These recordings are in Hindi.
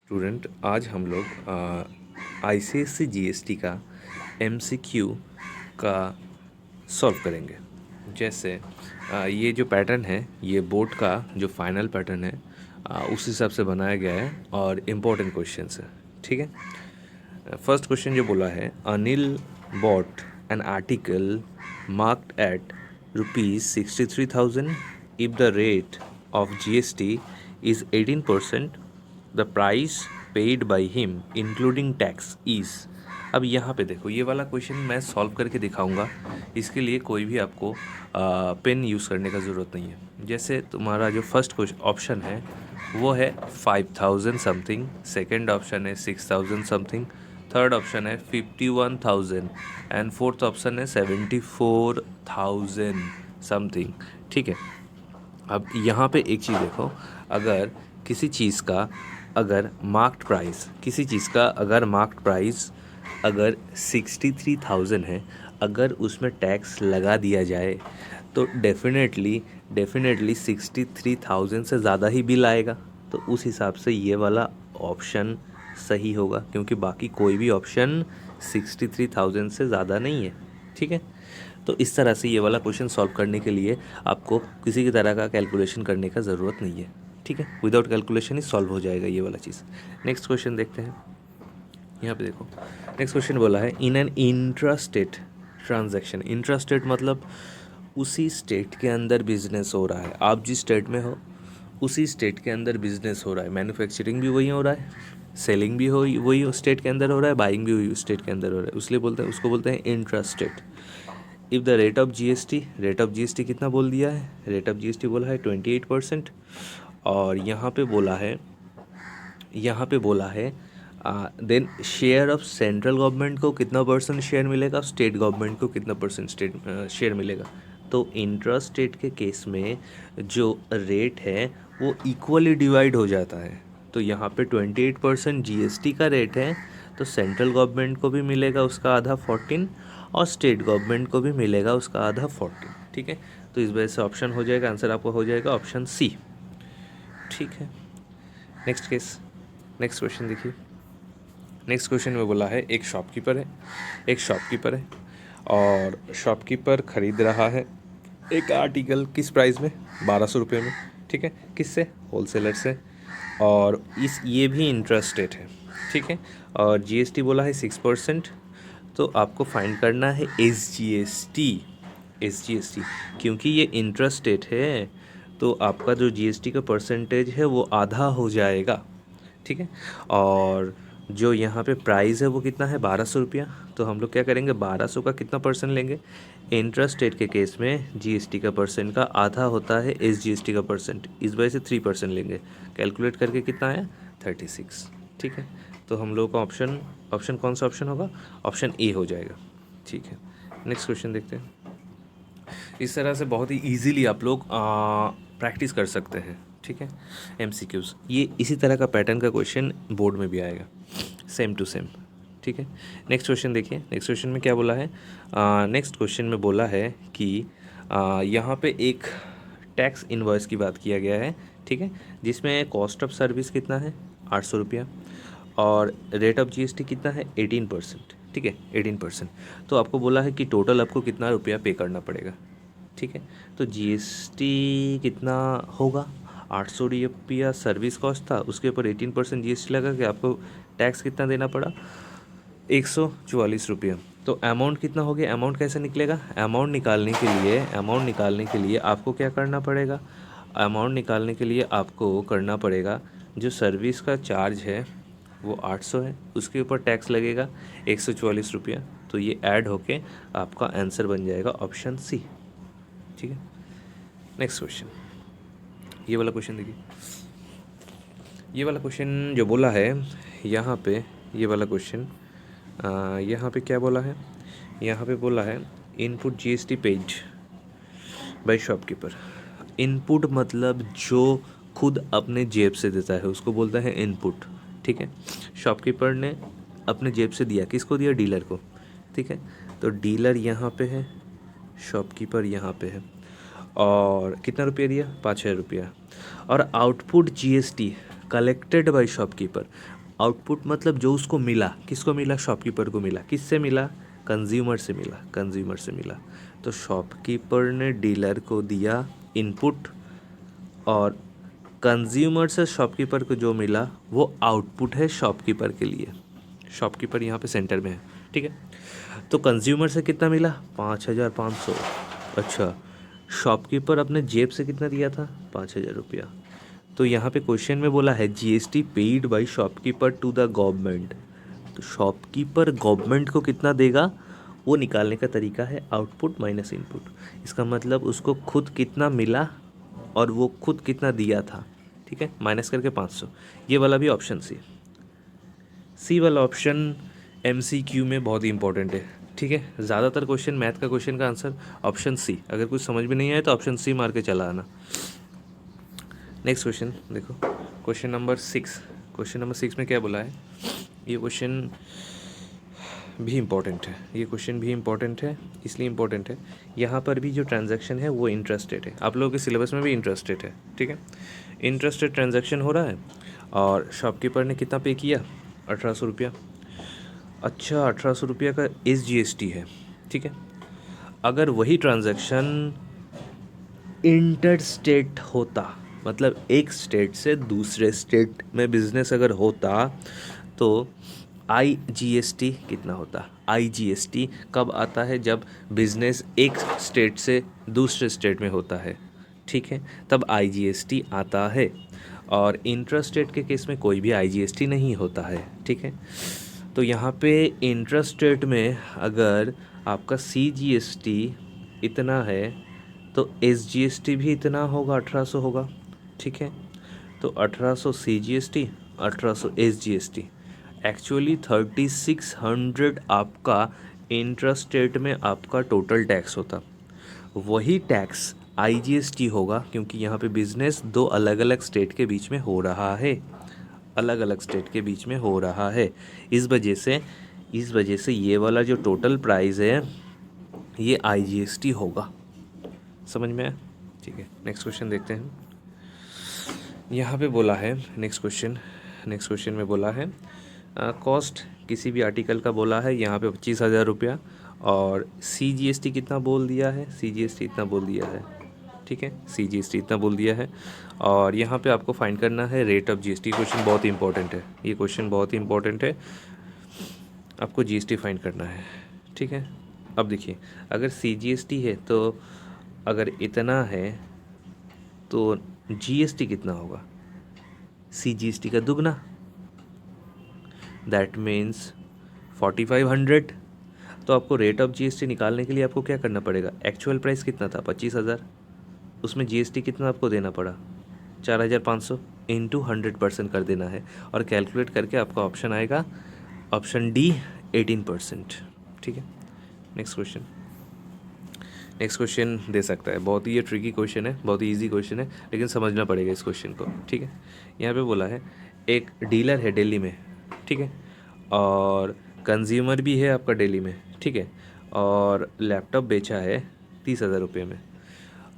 स्टूडेंट, आज हम लोग आईसीएससी जीएसटी का एमसीक्यू का सॉल्व करेंगे। जैसे ये जो पैटर्न है ये बोर्ड का जो फाइनल पैटर्न है उस हिसाब से बनाया गया है और इम्पोर्टेंट क्वेश्चंस है। ठीक है। फर्स्ट क्वेश्चन जो बोला है, Anil bought an article marked at ₹63,000 if the rate of GST is 18%, the price paid by him including tax is। अब यहाँ पे देखो, ये वाला क्वेश्चन मैं सॉल्व करके दिखाऊंगा। इसके लिए कोई भी आपको पेन यूज़ करने का ज़रूरत नहीं है। जैसे तुम्हारा जो फर्स्ट क्वेश्चन ऑप्शन है वो है 5,000 समथिंग, सेकेंड ऑप्शन है 6,000 समथिंग, थर्ड ऑप्शन है 51,000 एंड फोर्थ ऑप्शन है 74,000 समथिंग। ठीक है। अब यहाँ पे एक चीज़ देखो, अगर किसी चीज़ का अगर मार्क्ड प्राइस, किसी चीज़ का अगर मार्क्ड प्राइस अगर 63,000 है, अगर उसमें टैक्स लगा दिया जाए तो डेफिनेटली 63,000 से ज़्यादा ही बिल आएगा। तो उस हिसाब से ये वाला ऑप्शन सही होगा, क्योंकि बाकी कोई भी ऑप्शन 63,000 से ज़्यादा नहीं है। ठीक है। तो इस तरह से ये वाला क्वेश्चन सॉल्व करने के लिए आपको किसी की तरह का कैलकुलेशन करने का ज़रूरत नहीं है। ठीक है। विदाउट कैलकुलेशन ही सॉल्व हो जाएगा ये वाला चीज़। नेक्स्ट क्वेश्चन देखते हैं। यहाँ पे देखो, नेक्स्ट क्वेश्चन बोला है, in an intrastate transaction. Intrastate मतलब उसी स्टेट के अंदर बिजनेस हो रहा है। आप जिस स्टेट में हो उसी स्टेट के अंदर बिजनेस हो रहा है। मैन्युफैक्चरिंग भी वही हो रहा है, सेलिंग भी वही स्टेट के अंदर हो रहा है, बाइंग भी वही स्टेट के अंदर हो रहा है। इसलिए उसको बोलते हैं intrastate. If the rate of GST कितना बोल दिया है? रेट ऑफ जीएसटी बोला है 28%। और यहाँ पे बोला है then share of central government को कितना परसेंट शेयर मिलेगा, स्टेट गवर्नमेंट को कितना परसेंट शेयर मिलेगा। तो इंट्रा स्टेट के केस में जो रेट है वो इक्वली डिवाइड हो जाता है। तो यहाँ पे 28% जीएसटी का रेट है, तो सेंट्रल गवर्नमेंट को भी मिलेगा उसका आधा 14 और स्टेट गवर्नमेंट को भी मिलेगा उसका आधा 14। ठीक है। तो इस वजह से ऑप्शन हो जाएगा, आंसर आपका हो जाएगा ऑप्शन सी। ठीक है। नेक्स्ट क्वेश्चन देखिए। नेक्स्ट क्वेश्चन में बोला है, एक शॉपकीपर है और शॉपकीपर ख़रीद रहा है एक आर्टिकल किस प्राइस में? 1,200 रुपये में। ठीक है। किससे? होलसेलर से। और ये भी इंट्रास्टेट है। ठीक है। और जीएसटी बोला है 6%। तो आपको फाइंड करना है एसजीएसटी। क्योंकि ये इंट्रास्टेट है तो आपका जो जीएसटी का परसेंटेज है वो आधा हो जाएगा। ठीक है। और जो यहाँ पे प्राइस है वो कितना है? 1,200 रुपया। तो हम लोग क्या करेंगे, 1,200 का कितना परसेंट लेंगे? इंट्रास्टेट के केस में जीएसटी का परसेंट का आधा होता है एसजीएसटी का परसेंट, इस वजह से 3% लेंगे। कैलकुलेट करके कितना आया? 36। ठीक है। तो हम लोग का ऑप्शन कौन सा ऑप्शन होगा? ऑप्शन ए हो जाएगा। ठीक है। नेक्स्ट क्वेश्चन देखते हैं। इस तरह से बहुत ही ईजीली आप लोग प्रैक्टिस कर सकते हैं। ठीक है। एमसीक्यूज़ ये इसी तरह का पैटर्न का क्वेश्चन बोर्ड में भी आएगा, सेम टू सेम। ठीक है। नेक्स्ट क्वेश्चन देखिए। नेक्स्ट क्वेश्चन में क्या बोला है? नेक्स्ट क्वेश्चन में बोला है कि यहाँ पे एक टैक्स इनवॉइस की बात किया गया है। ठीक है। जिसमें कॉस्ट ऑफ सर्विस कितना है? 800 रुपया। और रेट ऑफ जीएसटी कितना है? 18%। ठीक है, 18%। तो आपको बोला है कि टोटल आपको कितना रुपया पे करना पड़ेगा। ठीक है। तो जीएसटी कितना होगा? 800 रुपया सर्विस कॉस्ट था, उसके ऊपर 18% जीएसटी लगा के आपको टैक्स कितना देना पड़ा? 144 रुपया। तो अमाउंट कितना हो गया? अमाउंट कैसे निकलेगा? अमाउंट निकालने के लिए आपको क्या करना पड़ेगा? अमाउंट निकालने के लिए आपको करना पड़ेगा, जो सर्विस का चार्ज है वो 800 है, उसके ऊपर टैक्स लगेगा 144 रुपया। तो ये ऐड होके आपका आंसर बन जाएगा ऑप्शन सी। ठीक है। नेक्स्ट क्वेश्चन, ये वाला क्वेश्चन देखिए। ये वाला क्वेश्चन जो बोला है यहाँ पे, ये वाला क्वेश्चन यहाँ पे क्या बोला है? यहाँ पे बोला है input GST page by shopkeeper. Input मतलब जो खुद अपने जेब से देता है उसको बोलता है इनपुट। ठीक है। शॉपकीपर ने अपने जेब से दिया, किसको दिया? डीलर को। ठीक है। तो डीलर यहाँ पे है, शॉपकीपर यहाँ पे है। और कितना रुपया दिया? 5,000 रुपया। और output GST collected by shopkeeper. Output मतलब जो उसको मिला, किसको मिला, शॉपकीपर को मिला। किससे मिला, कंज्यूमर से मिला, कंज्यूमर से मिला। तो शॉपकीपर ने डीलर को दिया इनपुट और कंज्यूमर से शॉपकीपर को जो मिला वो आउटपुट है शॉपकीपर के लिए। शॉपकीपर यहाँ पे सेंटर में है, ठीक है। तो कंज्यूमर से कितना मिला, 5,500। अच्छा, शॉपकीपर अपने जेब से कितना दिया था, 5,000 रुपया। तो यहाँ पे क्वेश्चन में बोला है GST paid by shopkeeper to the government. तो शॉपकीपर गवर्नमेंट को कितना देगा, वो निकालने का तरीका है आउटपुट माइनस इनपुट। इसका मतलब उसको खुद कितना मिला और वो खुद कितना दिया था, ठीक है, माइनस करके 500। ये वाला भी ऑप्शन सी वाला ऑप्शन एमसीक्यू में बहुत ही इंपॉर्टेंट है, ठीक है। ज़्यादातर क्वेश्चन मैथ का क्वेश्चन का आंसर ऑप्शन सी। अगर कुछ समझ में नहीं आए तो ऑप्शन सी मार के चला आना। नेक्स्ट क्वेश्चन देखो, क्वेश्चन नंबर 6। क्वेश्चन नंबर 6 में क्या बोला है, ये क्वेश्चन भी इम्पॉर्टेंट है। ये क्वेश्चन भी इम्पॉर्टेंट है, इसलिए इम्पॉर्टेंट है यहाँ पर भी जो ट्रांजैक्शन है वो इंटरेस्टेड है। आप लोगों के सिलेबस में भी इंटरेस्टेड है, ठीक है। इंटरेस्टेड ट्रांजैक्शन हो रहा है और शॉपकीपर ने कितना पे किया, 1,800 रुपया। अच्छा, 1,800 रुपया का SGST है, ठीक है। अगर वही ट्रांजैक्शन इंटर स्टेट होता, मतलब एक स्टेट से दूसरे स्टेट में बिजनेस अगर होता, तो IGST कितना होता। IGST कब आता है, जब बिजनेस एक स्टेट से दूसरे स्टेट में होता है, ठीक है, तब IGST आता है। और इंट्रा स्टेट के केस में कोई भी IGST नहीं होता है, ठीक है। तो यहाँ पे इंट्रा स्टेट में अगर आपका CGST इतना है तो SGST भी इतना होगा, 1,800 होगा, ठीक है। तो 1,800 CGST, 1,800 SGST, एक्चुअली 3,600 आपका इंट्रा स्टेट में आपका टोटल टैक्स होता। वही टैक्स IGST होगा क्योंकि यहाँ पे बिजनेस दो अलग अलग स्टेट के बीच में हो रहा है, अलग अलग स्टेट के बीच में हो रहा है। इस वजह से ये वाला जो टोटल प्राइस है ये IGST होगा। समझ में आया, ठीक है। नेक्स्ट क्वेश्चन देखते हैं। यहाँ पे बोला है नेक्स्ट क्वेश्चन में बोला है कॉस्ट किसी भी आर्टिकल का बोला है यहाँ पे 25,000 रुपया और CGST कितना बोल दिया है, CGST इतना बोल दिया है, ठीक है, CGST इतना बोल दिया है। और यहाँ पे आपको फाइंड करना है रेट ऑफ GST। क्वेश्चन बहुत ही इंपॉर्टेंट है, ये क्वेश्चन बहुत ही इंपॉर्टेंट है, आपको GST फाइंड करना है, ठीक है। अब देखिए, अगर CGST है तो अगर इतना है तो GST कितना होगा, CGST का दुगना, दैट मीन्स 4,500। तो आपको रेट ऑफ GST निकालने के लिए आपको क्या करना पड़ेगा, एक्चुअल प्राइस कितना था 25,000, उसमें GST कितना आपको देना पड़ा, 4,500 इंटू 100% कर देना है और कैलकुलेट करके आपका ऑप्शन आएगा ऑप्शन डी 18%, ठीक है। नेक्स्ट क्वेश्चन दे सकता है, बहुत ही ये ट्रिकी क्वेश्चन है, बहुत ही इजी क्वेश्चन है, लेकिन समझना पड़ेगा इस क्वेश्चन को, ठीक है। यहाँ पे बोला है एक डीलर है दिल्ली में, ठीक है, और कंज्यूमर भी है आपका दिल्ली में, ठीक है, और लैपटॉप बेचा है 30,000 रुपये में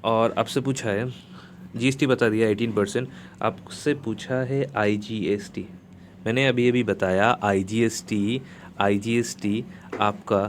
और आपसे पूछा है GST बता दिया 18%, आपसे पूछा है IGST। मैंने अभी बताया IGST आपका